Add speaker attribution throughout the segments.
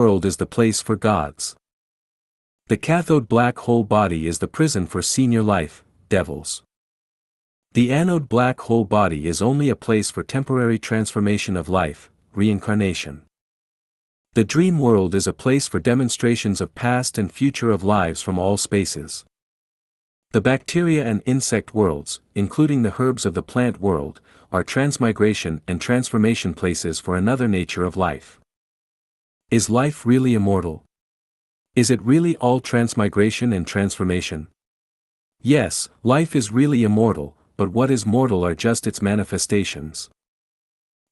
Speaker 1: world is the place for gods. The cathode black hole body is the prison for senior life, devils. The anode black hole body is only a place for temporary transformation of life, reincarnation. The dream world is a place for demonstrations of past and future of lives from all spaces. The bacteria and insect worlds, including the herbs of the plant world, are transmigration and transformation places for another nature of life. Is life really immortal? Is it really all transmigration and transformation? Yes, life is really immortal, but what is mortal are just its manifestations.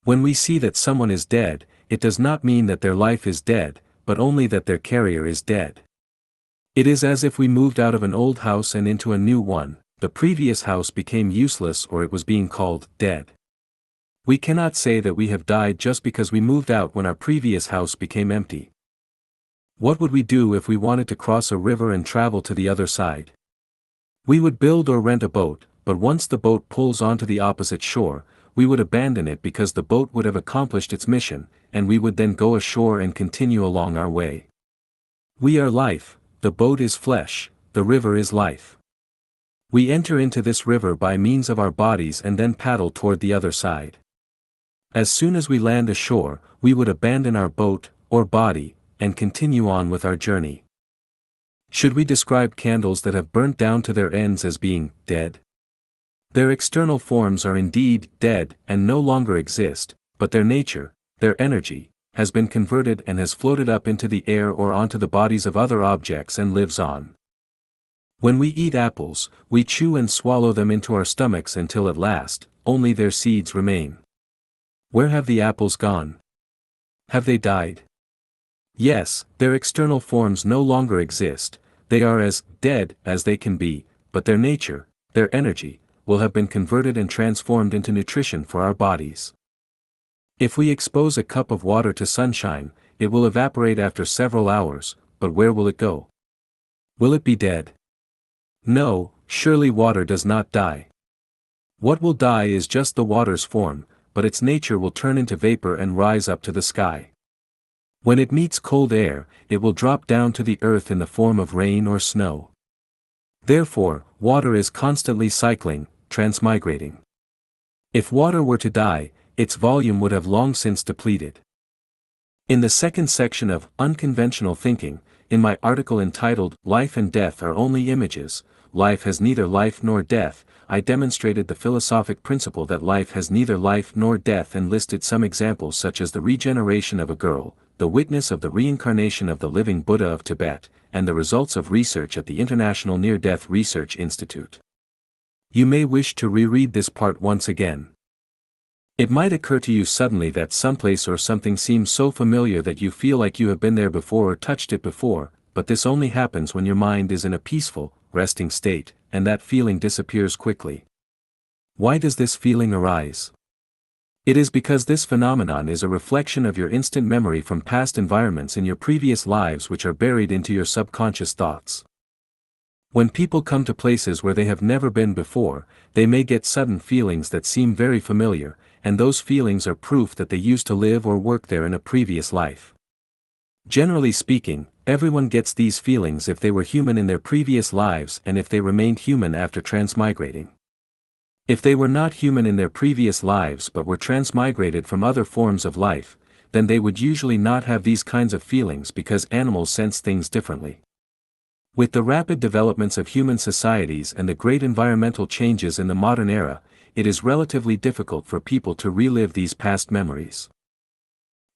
Speaker 1: When we see that someone is dead, it does not mean that their life is dead, but only that their carrier is dead. It is as if we moved out of an old house and into a new one, the previous house became useless or it was being called dead. We cannot say that we have died just because we moved out when our previous house became empty. What would we do if we wanted to cross a river and travel to the other side? We would build or rent a boat, but once the boat pulls onto the opposite shore, we would abandon it because the boat would have accomplished its mission, and we would then go ashore and continue along our way. We are life, the boat is flesh, the river is life. We enter into this river by means of our bodies and then paddle toward the other side. As soon as we land ashore, we would abandon our boat, or body, and continue on with our journey. Should we describe candles that have burnt down to their ends as being dead? Their external forms are indeed dead and no longer exist, but their nature, their energy, has been converted and has floated up into the air or onto the bodies of other objects and lives on. When we eat apples, we chew and swallow them into our stomachs until at last, only their seeds remain. Where have the apples gone? Have they died? Yes, their external forms no longer exist, they are as dead as they can be, but their nature, their energy, will have been converted and transformed into nutrition for our bodies. If we expose a cup of water to sunshine, it will evaporate after several hours, but where will it go? Will it be dead? No, surely water does not die. What will die is just the water's form, but its nature will turn into vapor and rise up to the sky. When it meets cold air, it will drop down to the earth in the form of rain or snow. Therefore, water is constantly cycling, transmigrating. If water were to die, its volume would have long since depleted. In the second section of Unconventional Thinking, in my article entitled Life and Death Are Only Images, Life Has Neither Life Nor Death, I demonstrated the philosophic principle that life has neither life nor death and listed some examples such as the regeneration of a girl, the witness of the reincarnation of the living Buddha of Tibet, and the results of research at the International Near-Death Research Institute. You may wish to reread this part once again. It might occur to you suddenly that someplace or something seems so familiar that you feel like you have been there before or touched it before, but this only happens when your mind is in a peaceful, resting state, and that feeling disappears quickly. Why does this feeling arise? It is because this phenomenon is a reflection of your instant memory from past environments in your previous lives which are buried into your subconscious thoughts. When people come to places where they have never been before, they may get sudden feelings that seem very familiar, and those feelings are proof that they used to live or work there in a previous life. Generally speaking, everyone gets these feelings if they were human in their previous lives and if they remained human after transmigrating. If they were not human in their previous lives but were transmigrated from other forms of life, then they would usually not have these kinds of feelings because animals sense things differently. With the rapid developments of human societies and the great environmental changes in the modern era, it is relatively difficult for people to relive these past memories.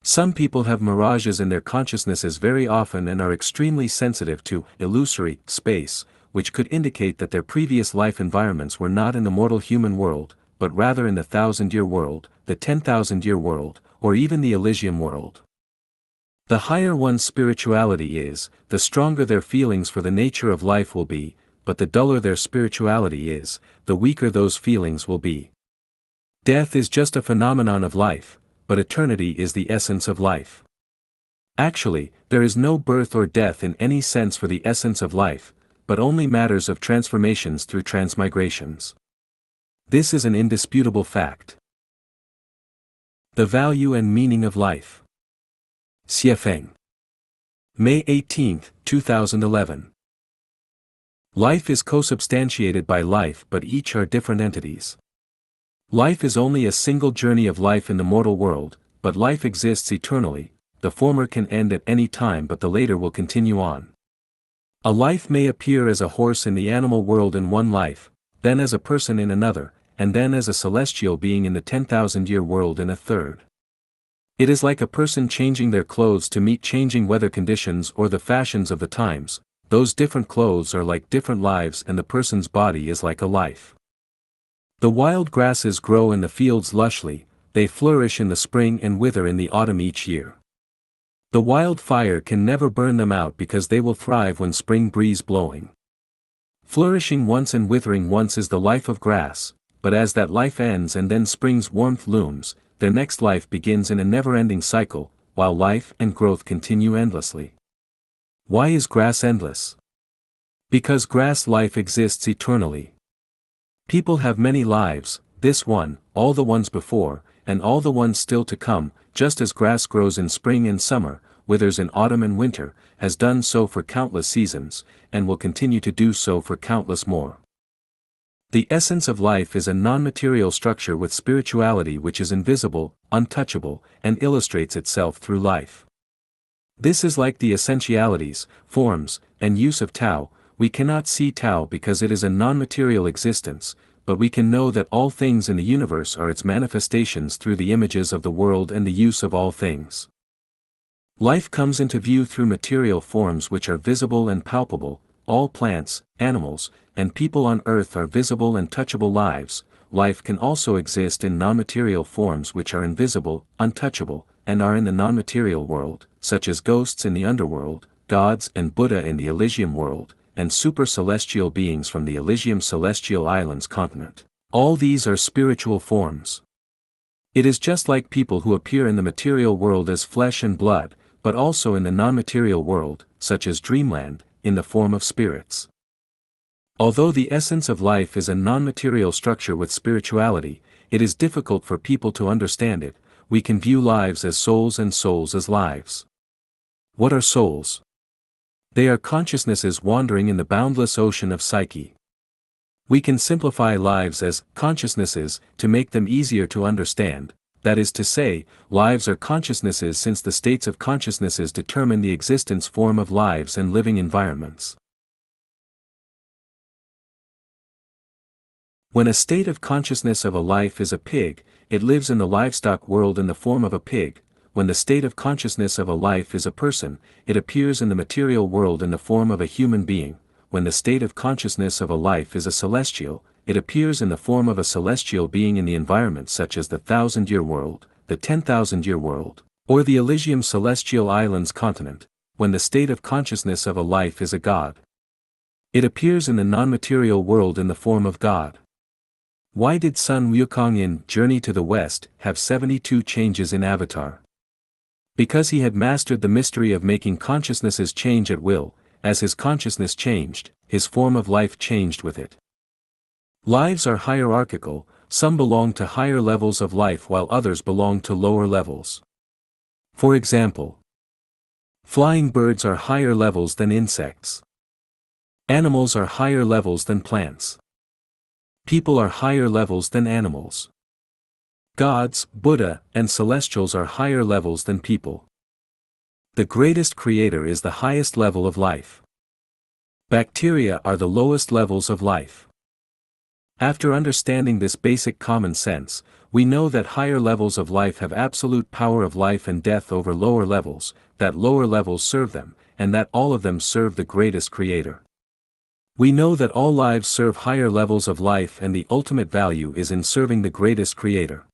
Speaker 1: Some people have mirages in their consciousnesses very often and are extremely sensitive to illusory space, which could indicate that their previous life environments were not in the mortal human world, but rather in the 1,000-year world, the 10,000-year world, or even the Elysium world. The higher one's spirituality is, the stronger their feelings for the nature of life will be, but the duller their spirituality is, the weaker those feelings will be. Death is just a phenomenon of life, but eternity is the essence of life. Actually, there is no birth or death in any sense for the essence of life, but only matters of transformations through transmigrations. This is an indisputable fact. The value and meaning of life. Xie Feng. May 18, 2011. Life is co-substantiated by life, but each are different entities. Life is only a single journey of life in the mortal world, but life exists eternally. The former can end at any time, but the later will continue on. A life may appear as a horse in the animal world in one life, then as a person in another, and then as a celestial being in the 10,000-year world in a third. It is like a person changing their clothes to meet changing weather conditions or the fashions of the times. Those different clothes are like different lives, and the person's body is like a life. The wild grasses grow in the fields lushly, they flourish in the spring and wither in the autumn each year. The wild fire can never burn them out because they will thrive when spring breeze blowing. Flourishing once and withering once is the life of grass, but as that life ends and then spring's warmth looms, their next life begins in a never-ending cycle, while life and growth continue endlessly. Why is grass endless? Because grass life exists eternally. People have many lives, this one, all the ones before, and all the ones still to come, just as grass grows in spring and summer, withers in autumn and winter, has done so for countless seasons, and will continue to do so for countless more. The essence of life is a non-material structure with spirituality which is invisible, untouchable, and illustrates itself through life. This is like the essentialities, forms, and use of Tao. We cannot see Tao because it is a non-material existence, but we can know that all things in the universe are its manifestations through the images of the world and the use of all things. Life comes into view through material forms which are visible and palpable. All plants, animals, and people on earth are visible and touchable lives. Life can also exist in non-material forms which are invisible, untouchable, and are in the non-material world, such as ghosts in the underworld, gods and Buddha in the Elysium world, and super-celestial beings from the Elysium Celestial Islands continent. All these are spiritual forms. It is just like people who appear in the material world as flesh and blood, but also in the non-material world, such as Dreamland, in the form of spirits. Although the essence of life is a non-material structure with spirituality, it is difficult for people to understand it. We can view lives as souls and souls as lives. What are souls? They are consciousnesses wandering in the boundless ocean of psyche. We can simplify lives as consciousnesses to make them easier to understand. That is to say, lives are consciousnesses since the states of consciousnesses determine the existence form of lives and living environments. When a state of consciousness of a life is a pig, it lives in the livestock world in the form of a pig. When the state of consciousness of a life is a person, it appears in the material world in the form of a human being. When the state of consciousness of a life is a celestial, it appears in the form of a celestial being in the environment such as the 1,000-year world, the 10,000-year world, or the Elysium Celestial Islands continent. When the state of consciousness of a life is a god, it appears in the non-material world in the form of God. Why did Sun Wukong in Journey to the West have 72 changes in Avatar? Because he had mastered the mystery of making consciousnesses change at will. As his consciousness changed, his form of life changed with it. Lives are hierarchical, some belong to higher levels of life while others belong to lower levels. For example, flying birds are higher levels than insects. Animals are higher levels than plants. People are higher levels than animals. Gods, Buddha, and celestials are higher levels than people. The greatest creator is the highest level of life. Bacteria are the lowest levels of life. After understanding this basic common sense, we know that higher levels of life have absolute power of life and death over lower levels, that lower levels serve them, and that all of them serve the greatest creator. We know that all lives serve higher levels of life and the ultimate value is in serving the greatest creator.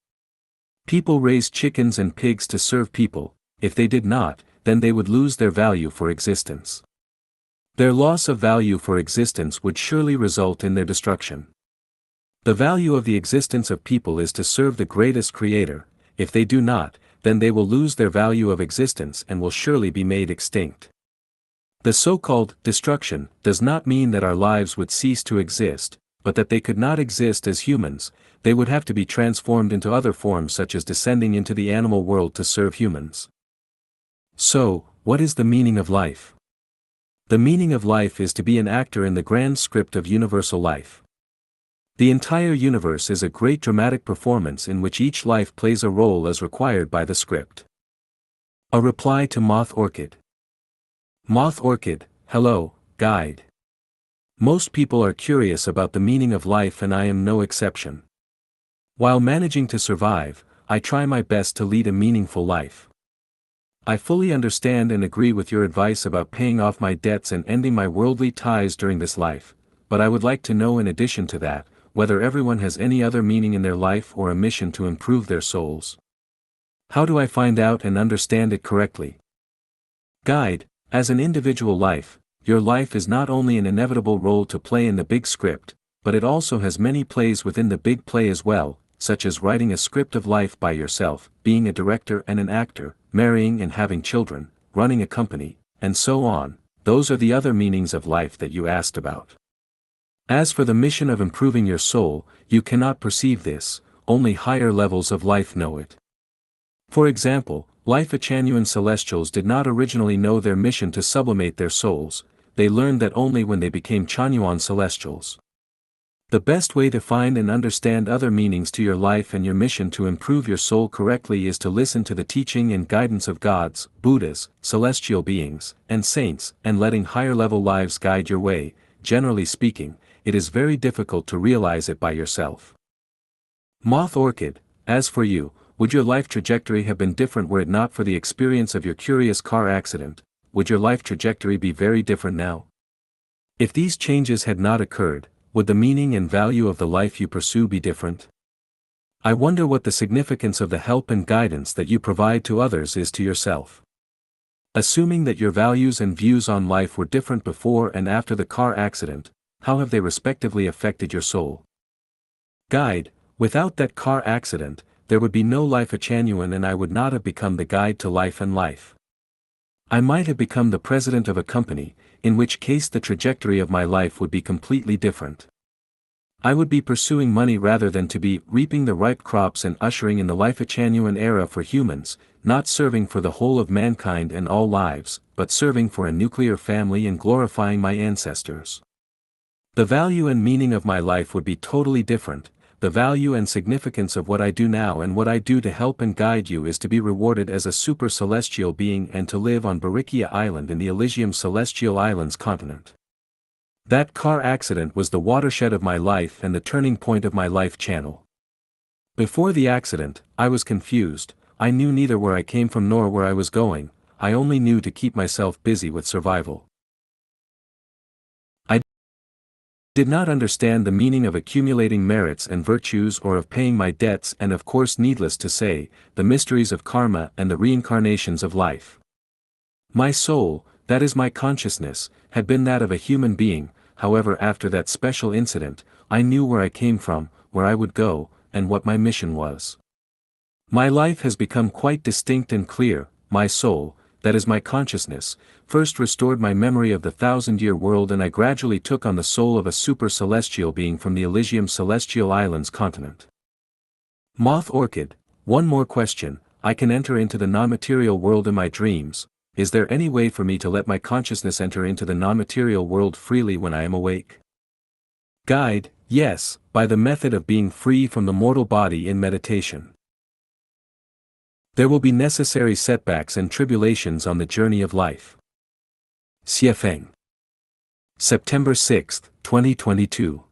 Speaker 1: People raise chickens and pigs to serve people. If they did not, then they would lose their value for existence. Their loss of value for existence would surely result in their destruction. The value of the existence of people is to serve the greatest creator. If they do not, then they will lose their value of existence and will surely be made extinct. The so-called destruction does not mean that our lives would cease to exist, but that they could not exist as humans. They would have to be transformed into other forms such as descending into the animal world to serve humans. So, What is the meaning of life? The meaning of life is to be an actor in the grand script of universal life. The entire universe is a great dramatic performance in which each life plays a role as required by the script. A reply to Moth Orchid. Moth Orchid, hello, guide. Most people are curious about the meaning of life and I am no exception. While managing to survive, I try my best to lead a meaningful life. I fully understand and agree with your advice about paying off my debts and ending my worldly ties during this life, but I would like to know in addition to that, whether everyone has any other meaning in their life or a mission to improve their souls. How do I find out and understand it correctly? Guide, as an individual life, your life is not only an inevitable role to play in the big script, but it also has many plays within the big play as well, such as writing a script of life by yourself, being a director and an actor, marrying and having children, running a company, and so on. Those are the other meanings of life that you asked about. As for the mission of improving your soul, you cannot perceive this, only higher levels of life know it. For example, Life-Echanuan Celestials did not originally know their mission to sublimate their souls, they learned that only when they became Chanyuan Celestials. The best way to find and understand other meanings to your life and your mission to improve your soul correctly is to listen to the teaching and guidance of gods, Buddhas, celestial beings, and saints, and letting higher-level lives guide your way. Generally speaking, it is very difficult to realize it by yourself. Moth Orchid, as for you, would your life trajectory have been different were it not for the experience of your curious car accident? Would your life trajectory be very different now? If these changes had not occurred, would the meaning and value of the life you pursue be different? I wonder what the significance of the help and guidance that you provide to others is to yourself. Assuming that your values and views on life were different before and after the car accident, how have they respectively affected your soul? Guide, without that car accident, there would be no Life-Echanuan and I would not have become the guide to life and life. I might have become the president of a company, in which case the trajectory of my life would be completely different. I would be pursuing money rather than to be reaping the ripe crops and ushering in the Life-Echanuan era for humans, not serving for the whole of mankind and all lives, but serving for a nuclear family and glorifying my ancestors. The value and meaning of my life would be totally different. The value and significance of what I do now and what I do to help and guide you is to be rewarded as a super celestial being and to live on Barikia Island in the Elysium Celestial Islands continent. That car accident was the watershed of my life and the turning point of my life channel. Before the accident, I was confused, I knew neither where I came from nor where I was going, I only knew to keep myself busy with survival. I did not understand the meaning of accumulating merits and virtues or of paying my debts and of course needless to say, the mysteries of karma and the reincarnations of life. My soul, that is my consciousness, had been that of a human being, however after that special incident, I knew where I came from, where I would go, and what my mission was. My life has become quite distinct and clear, my soul, that is my consciousness, first restored my memory of the 1,000-year world and I gradually took on the soul of a super-celestial being from the Elysium Celestial Islands continent. Moth Orchid, one more question, I can enter into the non-material world in my dreams, is there any way for me to let my consciousness enter into the non-material world freely when I am awake? Guide, yes, by the method of being free from the mortal body in meditation. There will be necessary setbacks and tribulations on the journey of life. Xiefeng. September 6, 2022.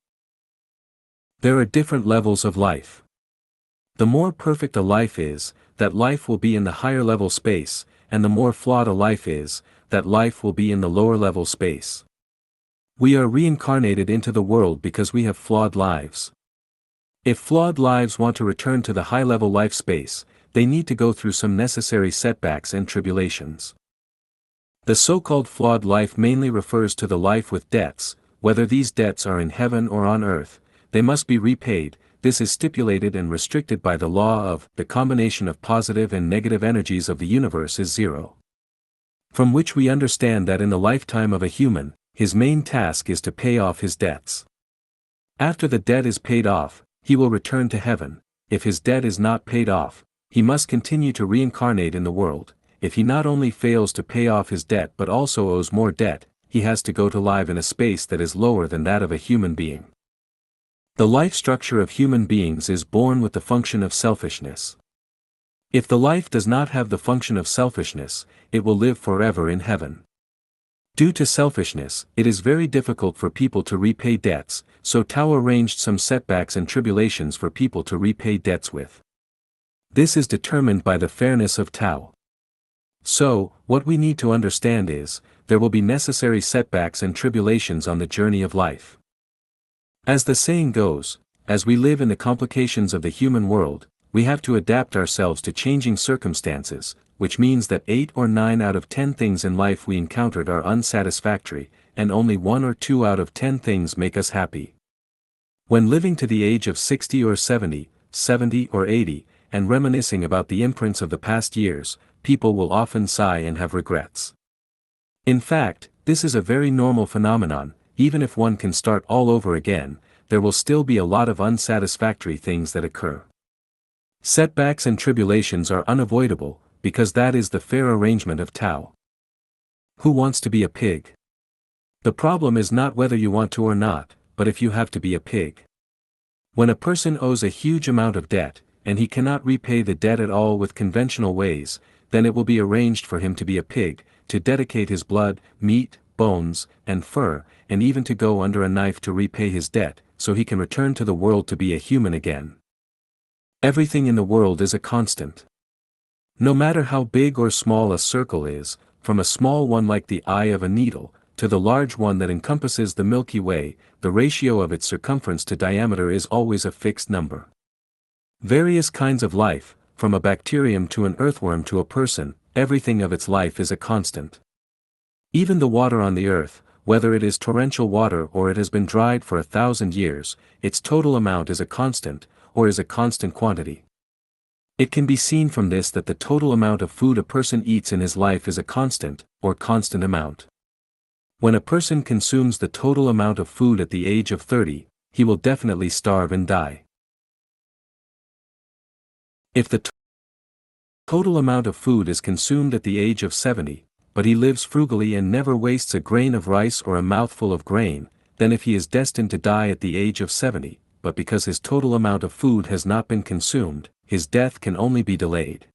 Speaker 1: There are different levels of life. The more perfect a life is, that life will be in the higher level space, and the more flawed a life is, that life will be in the lower level space. We are reincarnated into the world because we have flawed lives. If flawed lives want to return to the high-level life space, they need to go through some necessary setbacks and tribulations. The so-called flawed life mainly refers to the life with debts, whether these debts are in heaven or on earth, they must be repaid. This is stipulated and restricted by the law of the combination of positive and negative energies of the universe is zero. From which we understand that in the lifetime of a human, his main task is to pay off his debts. After the debt is paid off, he will return to heaven. If his debt is not paid off, he must continue to reincarnate in the world, if he not only fails to pay off his debt but also owes more debt, he has to go to live in a space that is lower than that of a human being. The life structure of human beings is born with the function of selfishness. If the life does not have the function of selfishness, it will live forever in heaven. Due to selfishness, it is very difficult for people to repay debts, so Tao arranged some setbacks and tribulations for people to repay debts with. This is determined by the fairness of Tao. So, what we need to understand is, there will be necessary setbacks and tribulations on the journey of life. As the saying goes, as we live in the complications of the human world, we have to adapt ourselves to changing circumstances, which means that 8 or 9 out of 10 things in life we encountered are unsatisfactory, and only 1 or 2 out of 10 things make us happy. When living to the age of 60 or 70, 70 or 80, and reminiscing about the imprints of the past years, people will often sigh and have regrets. In fact, this is a very normal phenomenon. Even if one can start all over again, there will still be a lot of unsatisfactory things that occur. Setbacks and tribulations are unavoidable, because that is the fair arrangement of Tao. Who wants to be a pig? The problem is not whether you want to or not, but if you have to be a pig. When a person owes a huge amount of debt, and he cannot repay the debt at all with conventional ways, then it will be arranged for him to be a pig, to dedicate his blood, meat, bones, and fur, and even to go under a knife to repay his debt, so he can return to the world to be a human again. Everything in the world is a constant. No matter how big or small a circle is, from a small one like the eye of a needle, to the large one that encompasses the Milky Way, the ratio of its circumference to diameter is always a fixed number. Various kinds of life, from a bacterium to an earthworm to a person, everything of its life is a constant. Even the water on the earth, whether it is torrential water or it has been dried for 1,000 years, its total amount is a constant, or is a constant quantity. It can be seen from this that the total amount of food a person eats in his life is a constant, or constant amount. When a person consumes the total amount of food at the age of 30, he will definitely starve and die. If the total amount of food is consumed at the age of 70, but he lives frugally and never wastes a grain of rice or a mouthful of grain, then if he is destined to die at the age of 70, but because his total amount of food has not been consumed, his death can only be delayed.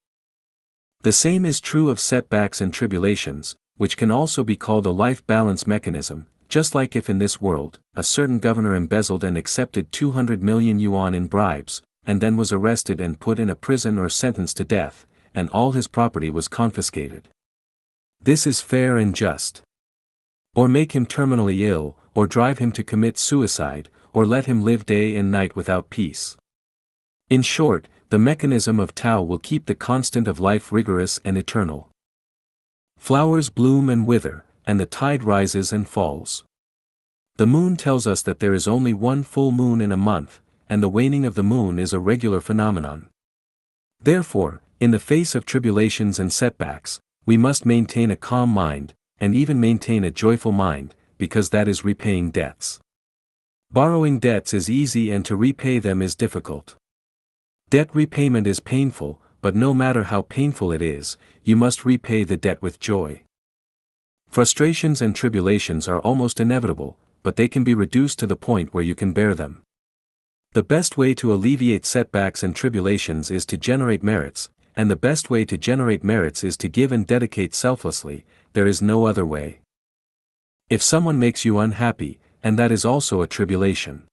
Speaker 1: The same is true of setbacks and tribulations, which can also be called a life balance mechanism, just like if in this world, a certain governor embezzled and accepted 200 million yuan in bribes, and then was arrested and put in a prison or sentenced to death, and all his property was confiscated. This is fair and just. Or make him terminally ill, or drive him to commit suicide, or let him live day and night without peace. In short, the mechanism of Tao will keep the constant of life rigorous and eternal. Flowers bloom and wither, and the tide rises and falls. The moon tells us that there is only one full moon in a month, and the waning of the moon is a regular phenomenon. Therefore, in the face of tribulations and setbacks, we must maintain a calm mind, and even maintain a joyful mind, because that is repaying debts. Borrowing debts is easy and to repay them is difficult. Debt repayment is painful, but no matter how painful it is, you must repay the debt with joy. Frustrations and tribulations are almost inevitable, but they can be reduced to the point where you can bear them. The best way to alleviate setbacks and tribulations is to generate merits, and the best way to generate merits is to give and dedicate selflessly. There is no other way. If someone makes you unhappy, and that is also a tribulation.